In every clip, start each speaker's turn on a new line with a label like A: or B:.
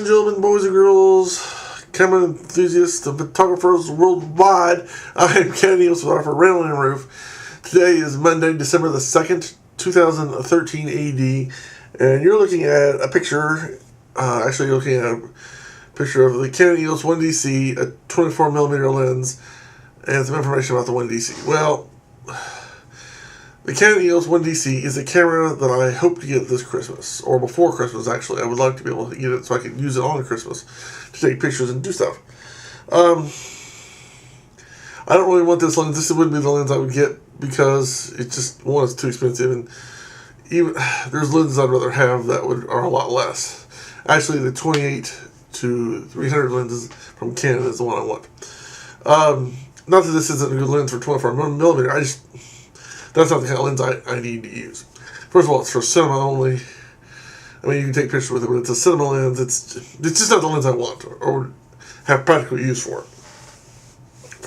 A: and gentlemen, boys and girls, camera enthusiasts, and photographers worldwide, I am Canon EOS photographer Randall M. Rueff. Today is Monday, December the 2nd, 2013 AD, and you're looking at a picture, actually you're looking at a picture of the Canon EOS 1D-C, a 24mm lens, and some information about the 1D-C. Well, the Canon EOS 1D-C is a camera that I hope to get this Christmas, or before Christmas actually. I would like to be able to get it so I can use it on Christmas to take pictures and do stuff. I don't really want this lens. This wouldn't be the lens I would get because it's just, one, it's too expensive, and even there's lenses I'd rather have that are a lot less. Actually, the 28 to 300 lenses from Canon is the one I want. Not that this isn't a good lens for 24mm, that's not the kind of lens I need to use. First of all, it's for cinema only. I mean, you can take pictures with it, but it's a cinema lens. It's just not the lens I want or have practical use for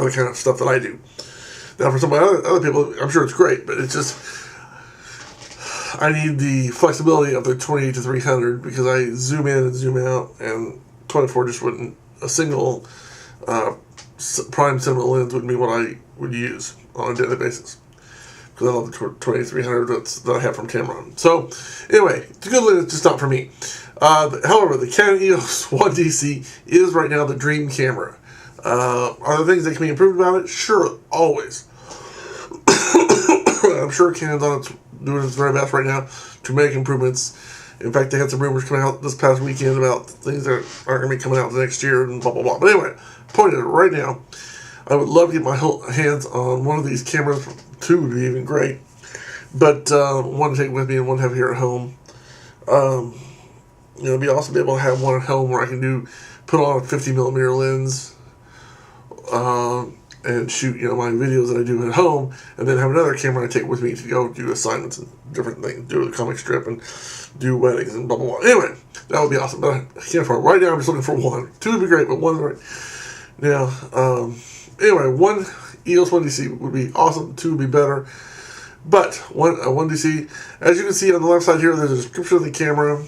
A: the kind of stuff that I do. Now, for some other people, I'm sure it's great, but it's just, I need the flexibility of the 28 to 300 because I zoom in and zoom out, and 24 just wouldn't, a single prime cinema lens wouldn't be what I would use on a daily basis. Because I love the 2300 that I have from Canon. So, anyway, it's a good lens, just not for me. However, the Canon EOS 1D-C is right now the dream camera. Are there things that can be improved about it? Sure, always. I'm sure Canon's doing its very best right now to make improvements. In fact, they had some rumors coming out this past weekend about things that aren't going to be coming out the next year and blah, blah, blah. But anyway, point is, right now, I would love to get my hands on one of these cameras. Two would be even great, but one to take with me and one to have here at home. It'd be awesome to be able to have one at home where I can put on a 50mm lens and shoot my videos that I do at home, and then have another camera I take with me to go do assignments and different things, do a comic strip and do weddings and blah blah blah. Anyway, that would be awesome, but I can't afford it. Right now I'm just looking for one. Two would be great, but one right now. Anyway, one EOS 1D-C would be awesome. Two would be better. But a 1D-C, as you can see on the left side here, there's a description of the camera.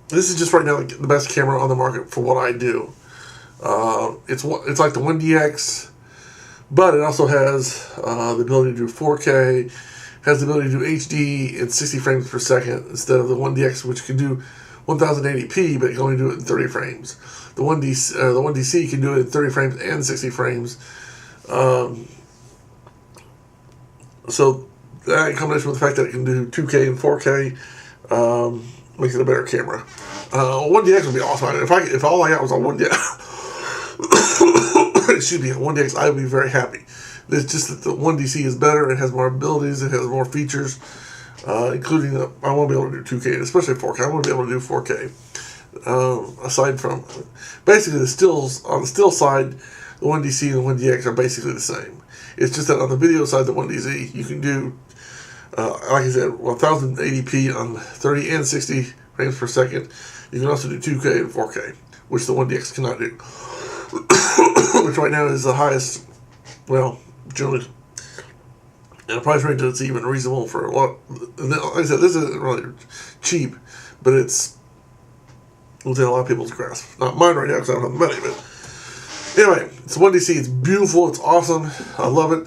A: This is just right now the best camera on the market for what I do. It's like the 1DX, but it also has the ability to do 4K, has the ability to do HD in 60 frames per second instead of the 1DX, which can do 1080p, but it can only do it in 30 frames. The 1D-C can do it in 30 frames and 60 frames. So that in combination with the fact that it can do 2K and 4K makes it a better camera. 1DX would be awesome. If all I got was on 1DX, excuse me, on 1DX, I would be very happy. It's just that the 1D-C is better. It has more abilities. It has more features, including I want to be able to do 2K, especially 4K. I want to be able to do 4K. Aside from basically the stills, on the still side, the 1D-C and the 1DX are basically the same. It's just that on the video side, the 1D-C, you can do, like I said, 1080p on 30 and 60 frames per second. You can also do 2K and 4K, which the 1DX cannot do. Which right now is the highest, well, generally, in a price range that's even reasonable for a lot. Like I said, this isn't really cheap, but it's within a lot of people's grasp. Not mine right now because I don't have the money, but anyway, it's 1D-C. It's beautiful. It's awesome. I love it.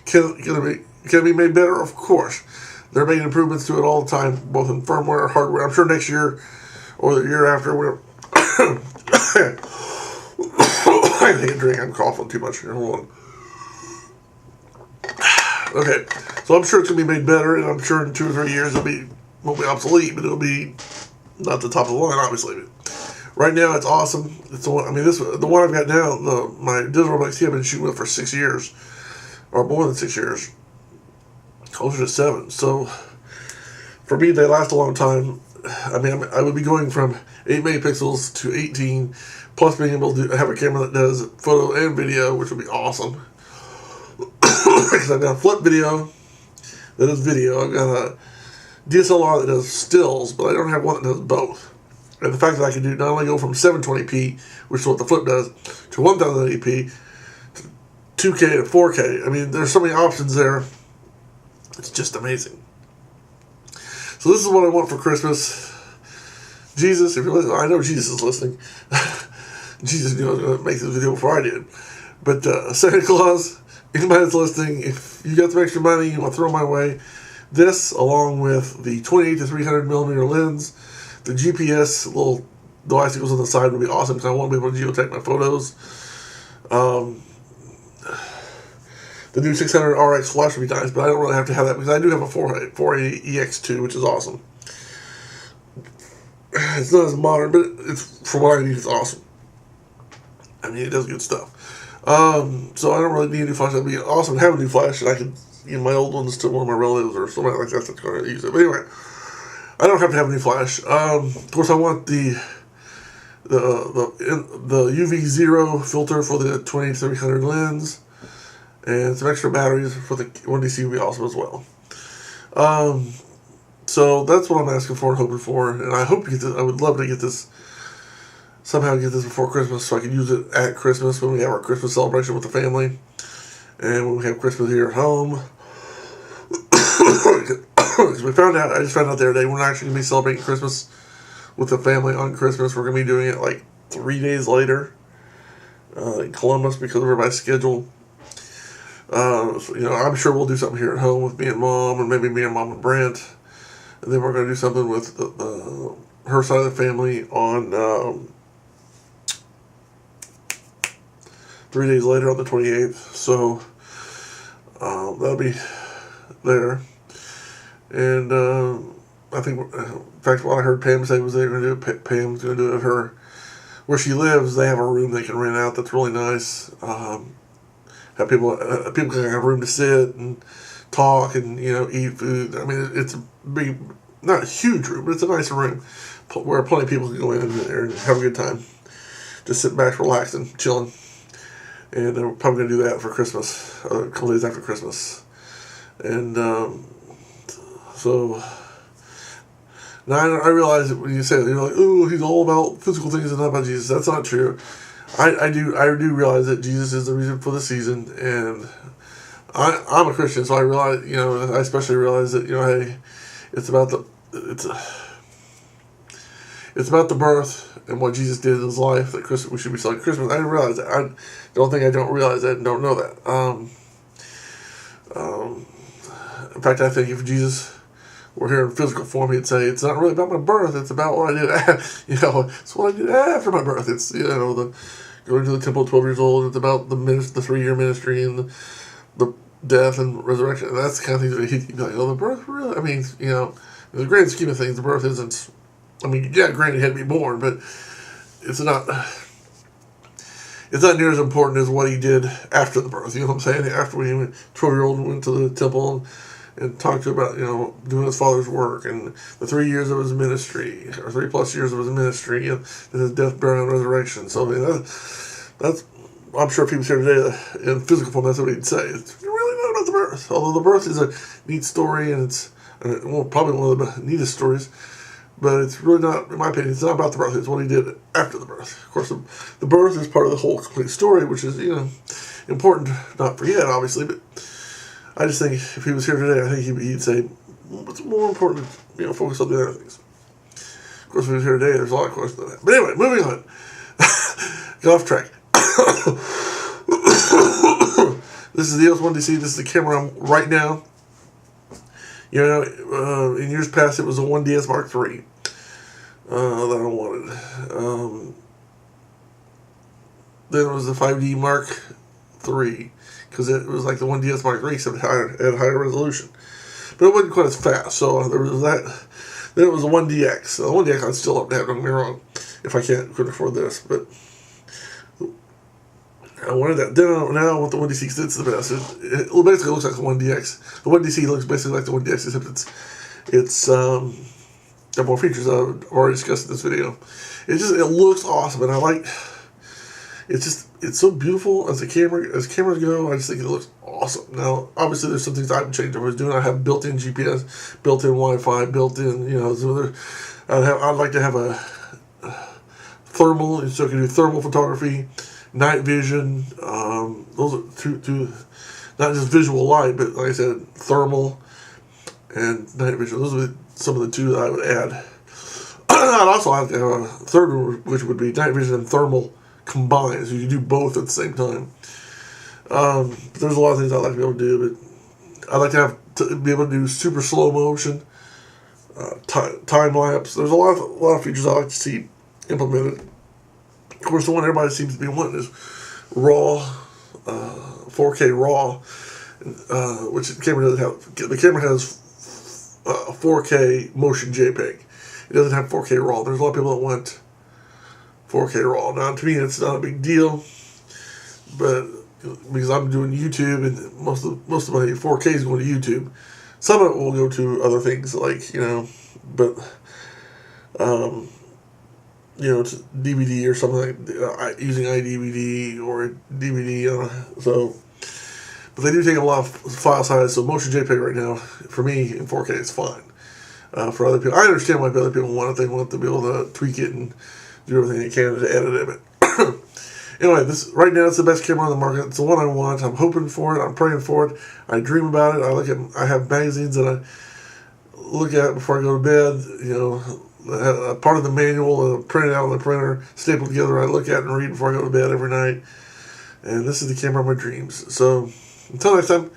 A: Can it be made better? Of course. They're making improvements to it all the time, both in firmware, hardware. I'm sure next year or the year after, we're I can take a drink. I'm coughing too much here. Hold on. Okay, so I'm sure it's going to be made better, and I'm sure in 2 or 3 years won't be obsolete, but it'll be not the top of the line, obviously. But right now, it's awesome. It's the one. I mean, the one I've got now. My digital X-T I've been shooting with for 6 years, or more than 6 years, closer to 7. So for me, they last a long time. I mean, I would be going from 8 megapixels to 18, plus being able to have a camera that does photo and video, which would be awesome. Because I've got a flip video that does video. I've got a d.s.l.r. that does stills, but I don't have one that does both. And the fact that I can do not only go from 720p, which is what the flip does, to 1080p, to 2K to 4K. I mean, there's so many options there. It's just amazing. So this is what I want for Christmas. Jesus, if you're listening, I know Jesus is listening. Jesus knew I was going to make this video before I did. But Santa Claus, anybody that's listening, if you got some extra money you want to throw my way, this, along with the 28 to 300 millimeter lens, the GPS little device that goes on the side would be awesome because I want to be able to geotag my photos. The new 600 RX flash would be nice, but I don't really have to have that because I do have a 480 EX2, which is awesome. It's not as modern, but it's for what I need, it's awesome. I mean, it does good stuff. So I don't really need a new flash. That'd be awesome to have a new flash, and I could give my old ones to one of my relatives or somebody like that that's going to use it. But anyway, I don't have to have a new flash. Of course, I want the UV0 filter for the 20-300 lens, and some extra batteries for the 1D-C would be awesome as well. So that's what I'm asking for and hoping for, and I hope to get this. I would love to get this, somehow get this before Christmas so I can use it at Christmas when we have our Christmas celebration with the family, and when we have Christmas here at home. Because I just found out the other day, we're not actually going to be celebrating Christmas with the family on Christmas. We're going to be doing it like 3 days later in Columbus because of everybody's schedule. So, I'm sure we'll do something here at home with me and Mom, and maybe me and Mom and Brent. And then we're going to do something with her side of the family on 3 days later on the 28th. So that'll be there. And I think, in fact, what I heard Pam say was they were going to do it. Pam's going to do it at where she lives. They have a room they can rent out that's really nice. Have people can have room to sit and talk and eat food. I mean, it's a big, not a huge room, but it's a nice room where plenty of people can go in and have a good time, just sit back, relaxing, chilling. And we're probably going to do that for Christmas, a couple days after Christmas. And so now I realize that when you say that, you're like, "Oh, he's all about physical things and not about Jesus." That's not true. I do realize that Jesus is the reason for the season, and I'm a Christian, so I realize, I especially realize that, hey, it's about the birth and what Jesus did in his life that we should be celebrating Christmas. I didn't realize that. I don't realize that and don't know that. In fact, I think if Jesus were here in physical form, he'd say, "It's not really about my birth. It's about what I did. It's what I did after my birth. It's the going to the temple at 12 years old. It's about the 3-year ministry and the death and resurrection." And that's the kind of thing that he'd be like, "Oh, the birth really? I mean, in the grand scheme of things, the birth isn't. I mean, yeah, granted, he had to be born, but it's not." It's not near as important as what he did after the birth. You know what I'm saying? After when he went 12-year-old and went to the temple and talked to about, doing his father's work and the 3 years of his ministry, or 3+ years of his ministry, and his death, burial, and resurrection. So, I mean, that's I'm sure if he was here today in physical form, that's what he'd say. It's really not about the birth. Although the birth is a neat story, and it's probably one of the neatest stories. But it's really not, in my opinion, it's not about the birth. It's what he did after the birth. Of course, the birth is part of the whole complete story, which is, important to not forget, obviously. But I just think if he was here today, I think he'd say, it's more important to, focus on the other things. Of course, if he was here today, there's a lot of questions on that. But anyway, moving on. Get off track. This is the EOS 1D-C. This is the camera I'm right now. In years past, it was a 1DS Mark III that I wanted. Then it was the 5D Mark III, because it was like the 1DS Mark III, except it had higher resolution. But it wasn't quite as fast, so there was that. Then it was a 1DX. The 1DX I'd still love to have, don't get me wrong, if I couldn't afford this, but I wanted that. Now I want the 1D-C because it's the best. It basically looks like the 1DX. The 1D-C looks basically like the 1DX, except it's got more features I've already discussed in this video. It looks awesome, and I like. It's so beautiful as cameras go. I just think it looks awesome. Now, obviously, there's some things I haven't changed. I was doing. I have built-in GPS, built-in Wi-Fi, built-in. I'd like to have a thermal, so I can do thermal photography. Night vision, those are two, not just visual light, but like I said, thermal and night vision. Those are some of the two that I would add. I'd also like to have a third one, which would be night vision and thermal combined, so you can do both at the same time. There's a lot of things I'd like to be able to do, but I'd like to be able to do super slow motion, time lapse. There's a lot of features I'd like to see implemented. Of course, the one everybody seems to be wanting is RAW, 4K RAW, which the camera doesn't have. The camera has 4K motion JPEG. It doesn't have 4K RAW. There's a lot of people that want 4K RAW. Now, to me, it's not a big deal, but because I'm doing YouTube and most of my 4K is going to YouTube. Some of it will go to other things like, but to DVD or something like using iDVD or DVD. But they do take a lot of file size. So motion JPEG right now, for me in 4K, is fine. For other people, I understand why other people want it. They want to be able to tweak it and do everything they can to edit it. But anyway, this right now it's the best camera on the market. It's the one I want. I'm hoping for it. I'm praying for it. I dream about it. I have magazines that I look at before I go to bed. Part of the manual, printed out on the printer, stapled together. I look at and read before I go to bed every night. And this is the camera of my dreams. So until next time,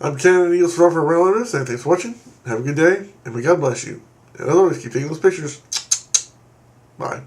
A: I'm Canon EOS for Randall M. Thanks for watching. Have a good day, and may God bless you. And as always, keep taking those pictures. Bye.